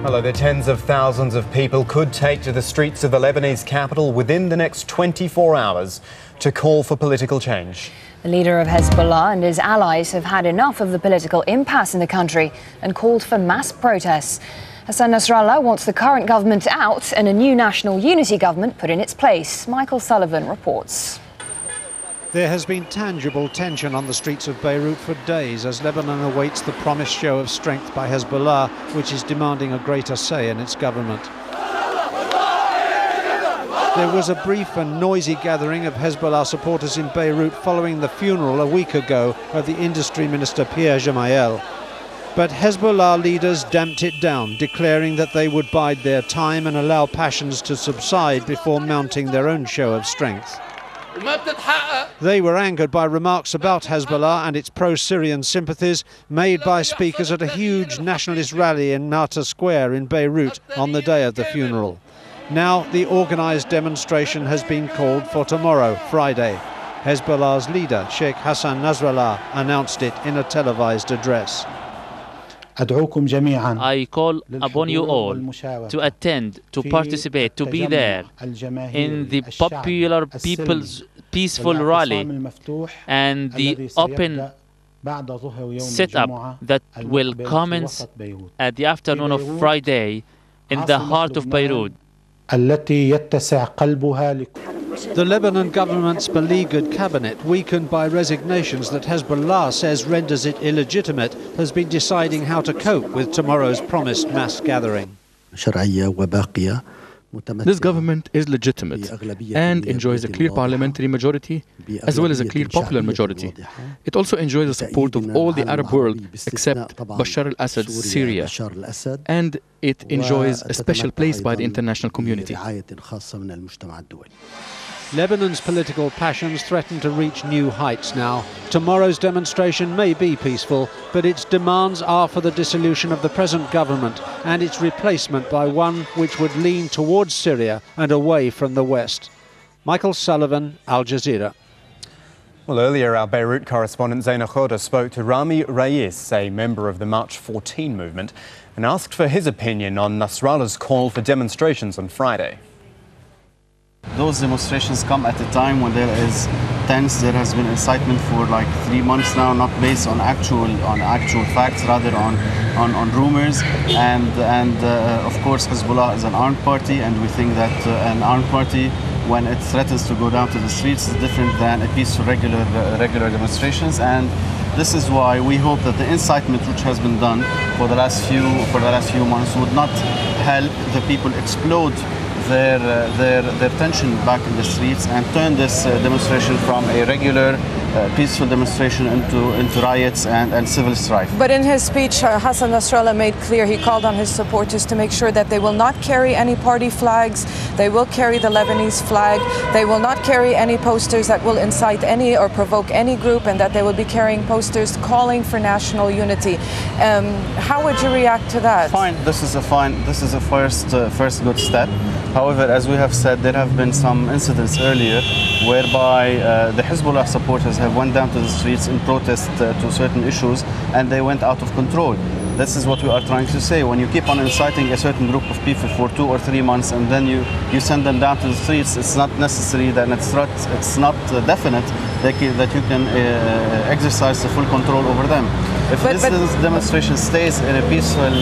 Although the tens of thousands of people could take to the streets of the Lebanese capital within the next 24 hours to call for political change. The leader of Hezbollah and his allies have had enough of the political impasse in the country and called for mass protests. Hassan Nasrallah wants the current government out and a new national unity government put in its place. Michael Sullivan reports. There has been tangible tension on the streets of Beirut for days as Lebanon awaits the promised show of strength by Hezbollah, which is demanding a greater say in its government. There was a brief and noisy gathering of Hezbollah supporters in Beirut following the funeral a week ago of the industry minister Pierre Gemayel. But Hezbollah leaders damped it down, declaring that they would bide their time and allow passions to subside before mounting their own show of strength. They were angered by remarks about Hezbollah and its pro-Syrian sympathies made by speakers at a huge nationalist rally in Nata Square in Beirut on the day of the funeral. Now the organised demonstration has been called for tomorrow, Friday. Hezbollah's leader, Sheikh Hassan Nasrallah, announced it in a televised address. I call upon you all to attend, to participate, to be there in the popular people's peaceful rally and the open setup that will commence at the afternoon of Friday in the heart of Beirut. The Lebanon government's beleaguered cabinet, weakened by resignations that Hezbollah says renders it illegitimate, has been deciding how to cope with tomorrow's promised mass gathering. This government is legitimate and enjoys a clear parliamentary majority as well as a clear popular majority. It also enjoys the support of all the Arab world except Bashar al-Assad's Syria, and it enjoys a special place by the international community. Lebanon's political passions threaten to reach new heights now. Tomorrow's demonstration may be peaceful, but its demands are for the dissolution of the present government and its replacement by one which would lean towards Syria and away from the West. Michael Sullivan, Al Jazeera. Well, earlier our Beirut correspondent Zaina Khoda spoke to Rami Rais, a member of the March 14 movement, and asked for his opinion on Nasrallah's call for demonstrations on Friday. Those demonstrations come at a time when there is tense. There has been incitement for like 3 months now, not based on actual facts, rather on rumors. And of course, Hezbollah is an armed party, and we think that an armed party, when it threatens to go down to the streets, is different than a peaceful regular demonstrations. And this is why we hope that the incitement which has been done for the last few months would not help the people explode their tension back in the streets and turn this demonstration from a regular peaceful demonstration into riots and civil strife. But in his speech, Hassan Nasrallah made clear he called on his supporters to make sure that they will not carry any party flags, they will carry the Lebanese flag, they will not carry any posters that will incite any or provoke any group, and that they will be carrying posters calling for national unity. How would you react to that? Fine. This is a first good step. However, as we have said, there have been some incidents earlier whereby the Hezbollah supporters have went down to the streets in protest to certain issues, and they went out of control. This is what we are trying to say. When you keep on inciting a certain group of people for 2 or 3 months and then you send them down to the streets, it's not necessary that it's not definite that you can exercise the full control over them. If this demonstration stays in a peaceful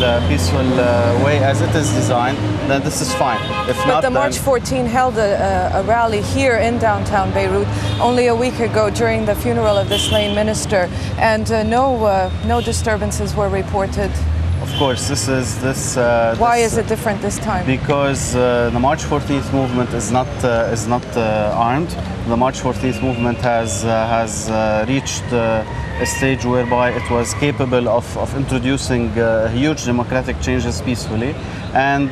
way as it is designed, then this is fine. If but not, the March 14 held a rally here in downtown Beirut only a week ago during the funeral of the slain minister, and no disturbances were reported. Of course, Why is it different this time? Because the March 14th movement is not armed. The March 14th movement has reached a stage whereby it was capable of introducing huge democratic changes peacefully, and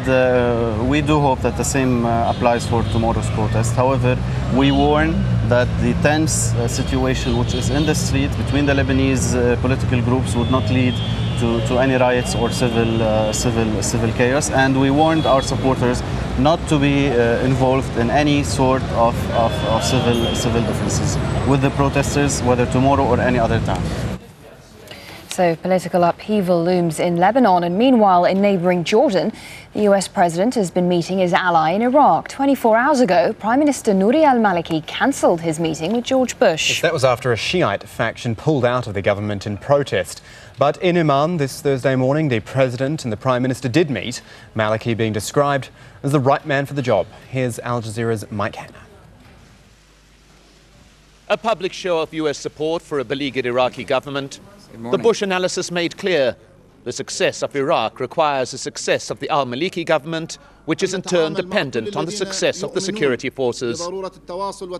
we do hope that the same applies for tomorrow's protest. However, we warn that the tense situation which is in the street between the Lebanese political groups would not lead to any riots or civil chaos, and we warned our supporters not to be involved in any sort of civil differences with the protesters, whether tomorrow or any other time. So political upheaval looms in Lebanon, and meanwhile in neighbouring Jordan, the US president has been meeting his ally in Iraq. 24 hours ago, Prime Minister Nouri al-Maliki cancelled his meeting with George Bush. Yes, that was after a Shiite faction pulled out of the government in protest. But in Amman this Thursday morning, the president and the Prime Minister did meet, Maliki being described as the right man for the job. Here's Al Jazeera's Mike Hanna. A public show of US support for a beleaguered Iraqi government. The Bush analysis made clear the success of Iraq requires the success of the al-Maliki government, which is in turn dependent on the success of the security forces.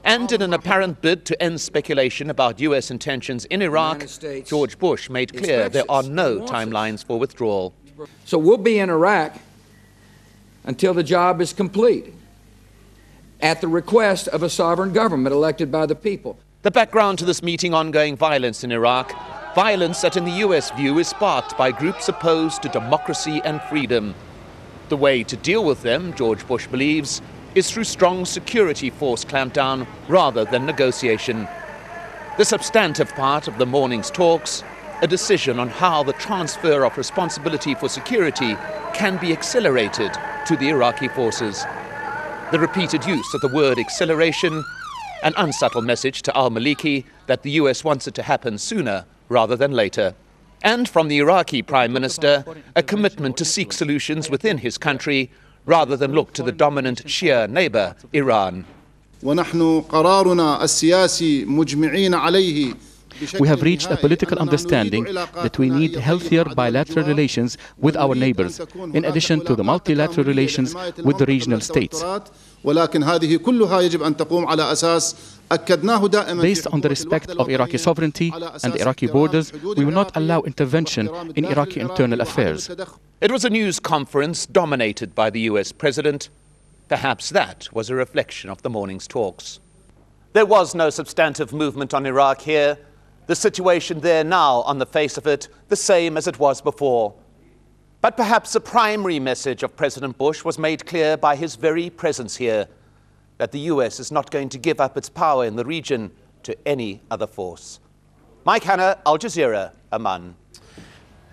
And in an apparent bid to end speculation about US intentions in Iraq, George Bush made clear there are no timelines for withdrawal. So we'll be in Iraq until the job is complete, at the request of a sovereign government elected by the people. The background to this meeting: ongoing violence in Iraq. Violence that in the US view is sparked by groups opposed to democracy and freedom. The way to deal with them, George Bush believes, is through strong security force clampdown rather than negotiation. The substantive part of the morning's talks, a decision on how the transfer of responsibility for security can be accelerated to the Iraqi forces. The repeated use of the word acceleration, an unsubtle message to al-Maliki that the US wants it to happen sooner rather than later. And from the Iraqi Prime Minister, a commitment to seek solutions within his country rather than look to the dominant Shia neighbor, Iran. We have reached a political understanding that we need healthier bilateral relations with our neighbors, in addition to the multilateral relations with the regional states. Based on the respect of Iraqi sovereignty and the Iraqi borders, we will not allow intervention in Iraqi internal affairs. It was a news conference dominated by the US president. Perhaps that was a reflection of the morning's talks. There was no substantive movement on Iraq here. The situation there now, on the face of it, the same as it was before. But perhaps the primary message of President Bush was made clear by his very presence here, that the US is not going to give up its power in the region to any other force. Mike Hanna, Al Jazeera, Amman.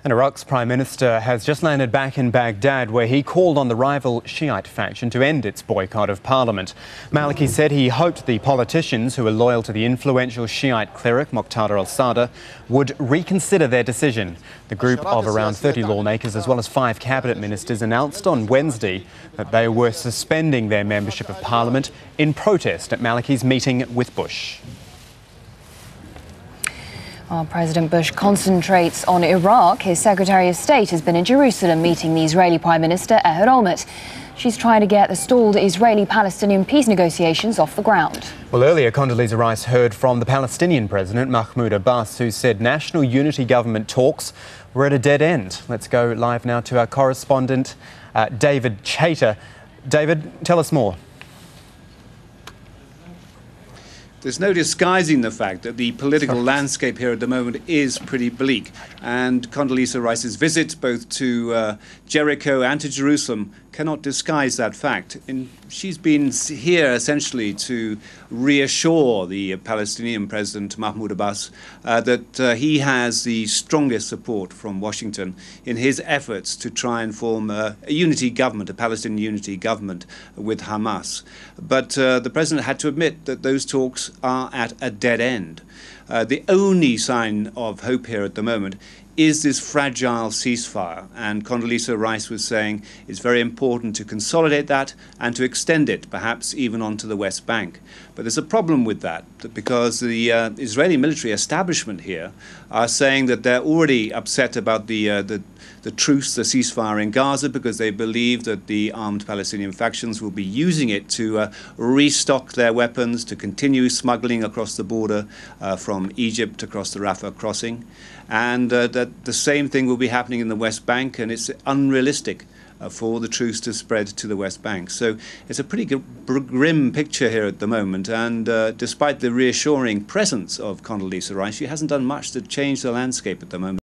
And Iraq's Prime Minister has just landed back in Baghdad, where he called on the rival Shiite faction to end its boycott of parliament. Maliki said he hoped the politicians who are loyal to the influential Shiite cleric Muqtada al-Sadr would reconsider their decision. The group of around 30 lawmakers, as well as 5 cabinet ministers, announced on Wednesday that they were suspending their membership of parliament in protest at Maliki's meeting with Bush. While President Bush concentrates on Iraq, his Secretary of State has been in Jerusalem meeting the Israeli Prime Minister Ehud Olmert. She's trying to get the stalled Israeli-Palestinian peace negotiations off the ground. Well, earlier, Condoleezza Rice heard from the Palestinian President Mahmoud Abbas, who said national unity government talks were at a dead end. Let's go live now to our correspondent, David Chater. David, tell us more. There's no disguising the fact that the political landscape here at the moment is pretty bleak. And Condoleezza Rice's visit both to Jericho and to Jerusalem cannot disguise that fact. And she's been here essentially to reassure the Palestinian President Mahmoud Abbas that he has the strongest support from Washington in his efforts to try and form a unity government, a Palestinian unity government with Hamas. But the President had to admit that those talks are at a dead end. The only sign of hope here at the moment is this fragile ceasefire, and Condoleezza Rice was saying it's very important to consolidate that and to extend it, perhaps even onto the West Bank. But there's a problem with that, because the Israeli military establishment here are saying that they're already upset about the truce, the ceasefire in Gaza, because they believe that the armed Palestinian factions will be using it to restock their weapons, to continue smuggling across the border from Egypt across the Rafah crossing, and that the same thing will be happening in the West Bank, and it's unrealistic for the truce to spread to the West Bank. So it's a pretty grim picture here at the moment, and despite the reassuring presence of Condoleezza Rice, she hasn't done much to change the landscape at the moment.